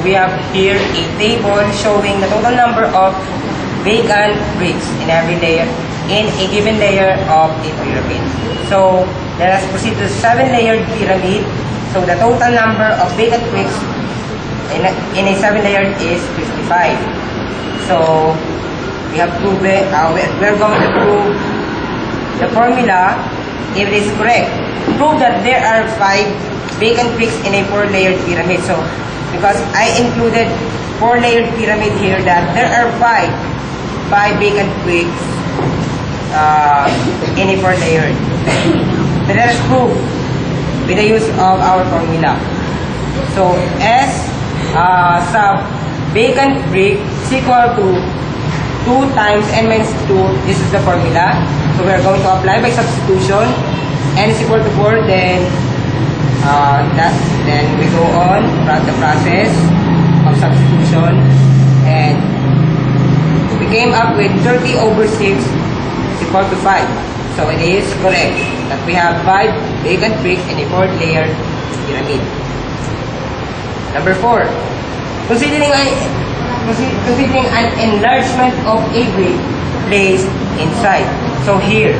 we have here a table showing the total number of vacant bricks in every layer, in a given layer of a pyramid. So let us proceed to the 7-layered pyramid. So the total number of vacant bricks in a 7-layered is 55. So we have proved it. We're going to prove the formula if it is correct. Prove that there are 5 vacant bricks in a 4-layered pyramid. So because I included 4-layered pyramid here, that there are 5 vacant bricks in a 4-layered. So let us prove with the use of our formula. So S sub vacant brick is equal to 2 times n minus 2. This is the formula. So we are going to apply by substitution. N is equal to 4. Then we go on the process of substitution, and we came up with 30 over 6 is equal to 5. So it is correct that we have 5 vacant bricks in a 4-layered pyramid. Number 4. Considering an enlargement of a brick placed inside. So here,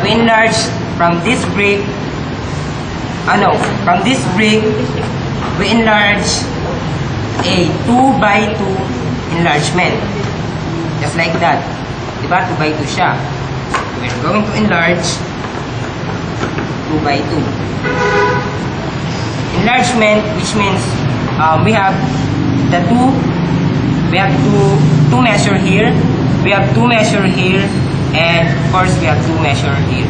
we enlarge from this brick. From this brick, we enlarge a 2 by 2 enlargement. Just like that. Diba? 2 by 2 siya. We're going to enlarge 2 by 2. Enlargement, which means we have the two measure here. We have 2 measure here, and of course we have 2 measure here.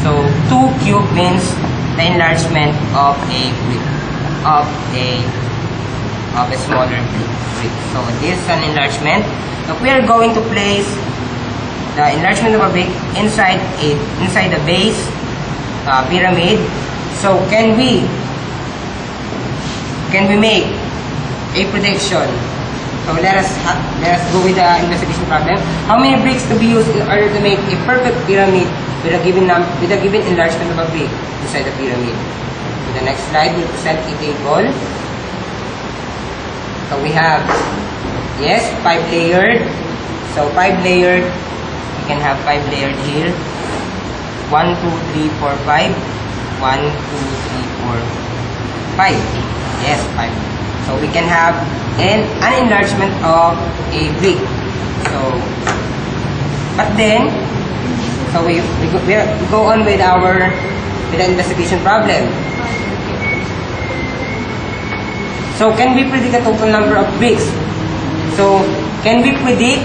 So 2 cube means the enlargement of a brick, of a smaller brick. So this is an enlargement. So we are going to place the enlargement of a brick inside the base pyramid. So can we make a prediction? So let us go with the investigation problem. How many bricks to be used in order to make a perfect pyramid with a given enlargement of a brick inside the pyramid? So the next slide will present a table. So we have 5 layered. So 5 layered. We can have 5 layered here. 1, 2, 3, 4, 5. 1, 2, 3, 4, 5. Yes, 5. So we can have an enlargement of a brick. So, but then, so we go on with the investigation problem. So can we predict the total number of bricks? So can we predict,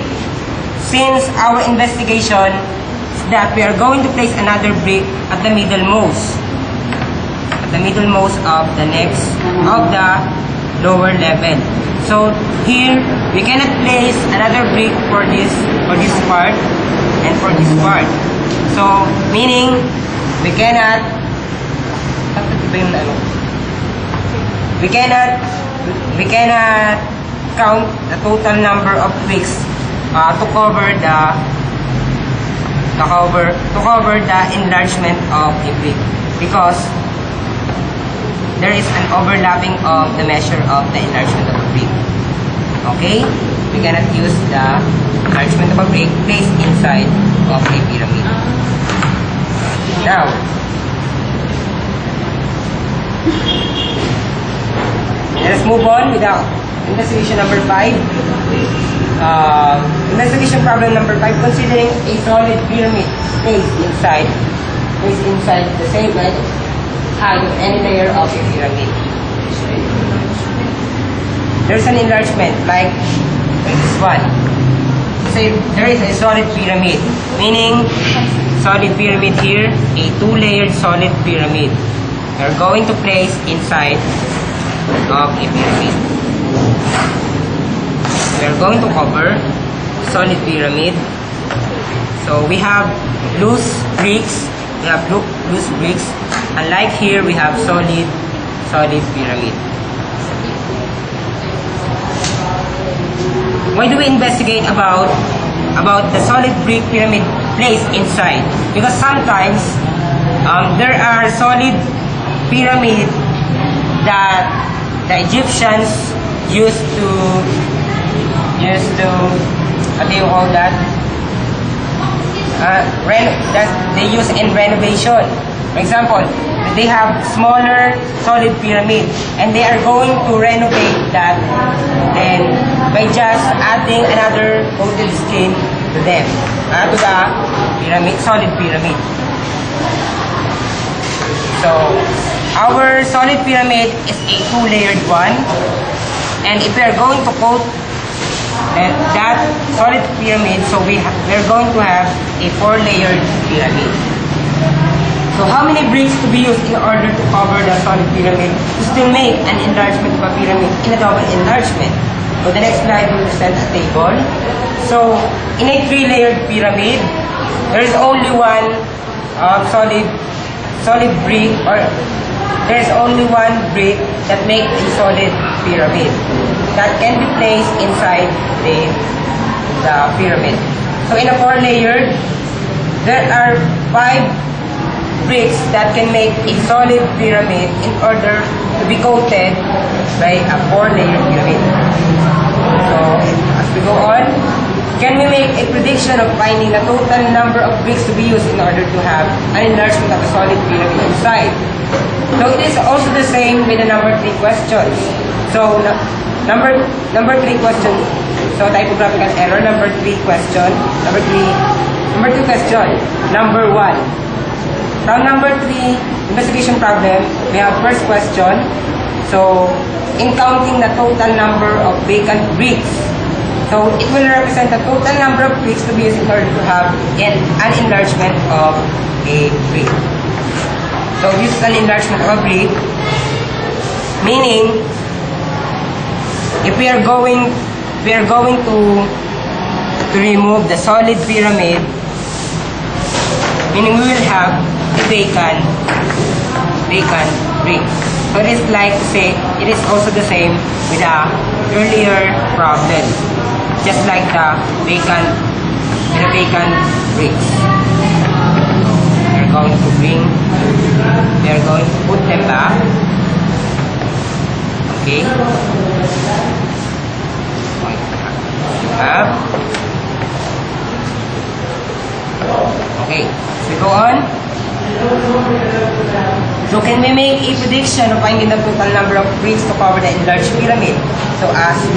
since our investigation is that we are going to place another brick at the middlemost of the lower level. So here we cannot place another brick for this part and for this part. So meaning we cannot count the total number of bricks to cover the enlargement of a brick, because there is an overlapping of the measure of the enlargement of a brick. Okay? We cannot use the enlargement of a brick placed inside of a pyramid. Now, let us move on with the investigation number 5. Investigation problem number 5. Considering a solid pyramid placed inside the same height of any layer of a pyramid. There's an enlargement like this one. Say there is a solid pyramid, meaning solid pyramid here, a 2-layered solid pyramid. We're going to place inside of a pyramid. We're going to cover solid pyramid. So we have loose bricks. Unlike here, we have solid pyramid. Why do we investigate about the solid brick pyramid placed inside? Because sometimes there are solid pyramid that the Egyptians used to what do you call that? That they use in renovation. For example, they have smaller solid pyramid and they are going to renovate that then by just adding another coated skin to them, to the pyramid, solid pyramid. So our solid pyramid is a 2-layered one, and if we are going to coat that solid pyramid, so we're going to have a 4-layered pyramid. So how many bricks to be used in order to cover the solid pyramid to still make an enlargement of a pyramid in a double enlargement? So the next slide will present a table. So in a 3-layered pyramid, there is only one solid brick, or there is only one brick that makes a solid pyramid that can be placed inside the pyramid. So in a 4-layered, there are 5 bricks that can make a solid pyramid in order to be coated by a 4-layered pyramid. So as we go on, can we make a prediction of finding the total number of bricks to be used in order to have an enlargement of a solid pyramid inside? So it is also the same with the number 3 questions. So number 3 question, so typographical error, number 3 question, number 2 question, number 1. From number 3 investigation problem, we have first question. So in counting the total number of vacant bricks, so it will represent the total number of bricks to be used in order to have an enlargement of a brick. So this is an enlargement of a brick, meaning if we are going to remove the solid pyramid, meaning we will have a vacant brick. So it is like to say, it is also the same with the earlier problem, just like the vacant bricks. We are going to put them back. Okay. Okay, so we go on. So can we make a prediction of finding the total number of bricks to cover the enlarged pyramid? So as I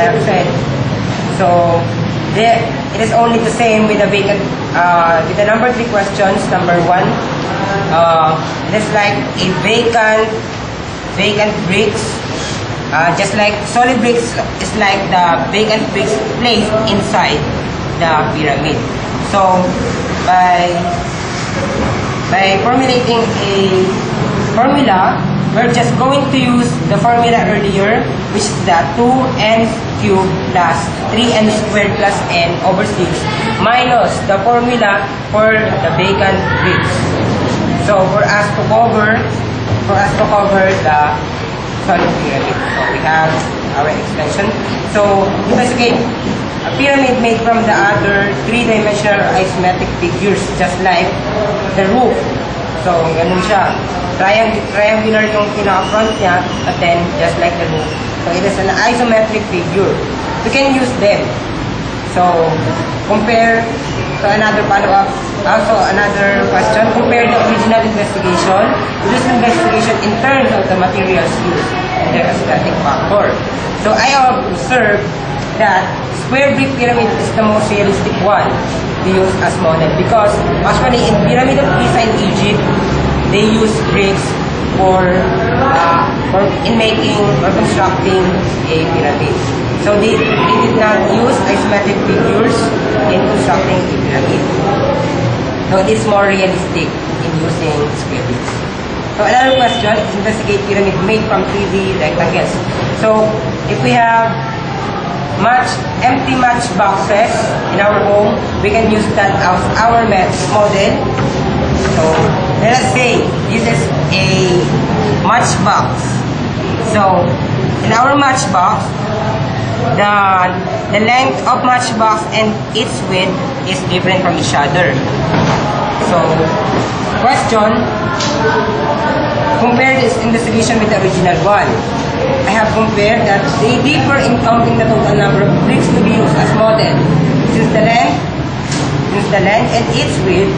have said, so it is only the same with the vacant, with the number 3 questions. Number 1, it is like a vacant bricks. Just like solid bricks is like the vacant bricks placed inside the pyramid. So by formulating a formula, we're just going to use the formula earlier, which is the 2n cubed plus 3n squared plus n over 6 minus the formula for the vacant bricks. So for us to cover the solid pyramid. So we have our extension. So investigate a pyramid made from the other 3-dimensional isometric figures, just like the roof. So ganun siya. Triangular yung pinaka-front niya, but then just like the roof. So it is an isometric figure. We can use them. So compare to another follow-up. Also another question, compare the original investigation to this investigation in terms of the materials used and their aesthetic factor. So I have observed that square brick pyramid is the most realistic one to use as model, because actually in Pyramid of Giza in Egypt, they use bricks for in making or constructing a pyramid. So they did not use isometric figures in constructing a pyramid. So it is more realistic in using square bricks. So another question, investigate pyramid made from 3D rectangles. So if we have empty matchboxes in our home, we can use that as our model. So let us say this is a matchbox. So in our matchbox, the length of matchbox and its width is different from each other. So question, compare this investigation with the original one. I have compared that they differ in counting the total number of bricks to be used as model. Since the length and its width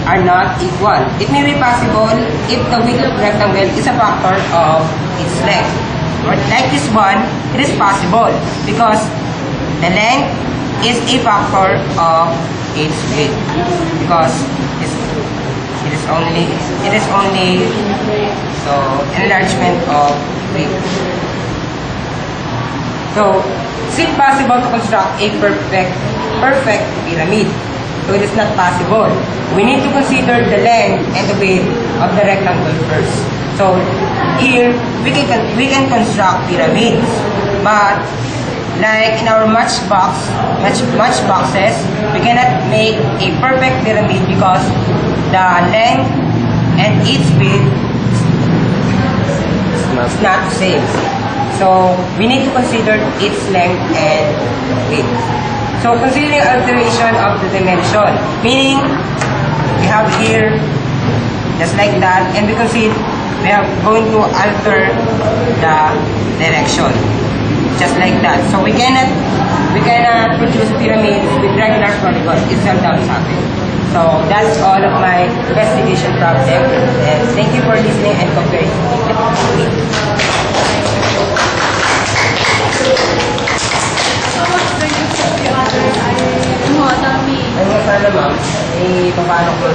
are not equal. It may be possible if the width of rectangle is a factor of its length. But like this one, it is possible because the length is a factor of its width because it is only so enlargement of width. So is it possible to construct a perfect pyramid? So it is not possible. We need to consider the length and the width of the rectangle first. So here we can construct pyramids, but like in our matchboxes, we cannot make a perfect pyramid because the length and its width is not the same. So we need to consider its length and width. So considering alteration of the dimension, meaning we have here just like that, and we are going to alter the direction just like that. So we cannot produce pyramids with regular polygons. It's seldom happen. So that's all of my investigation problem, and thank you for listening and comparing with me. Dami. Ano sana ma'am, paano ko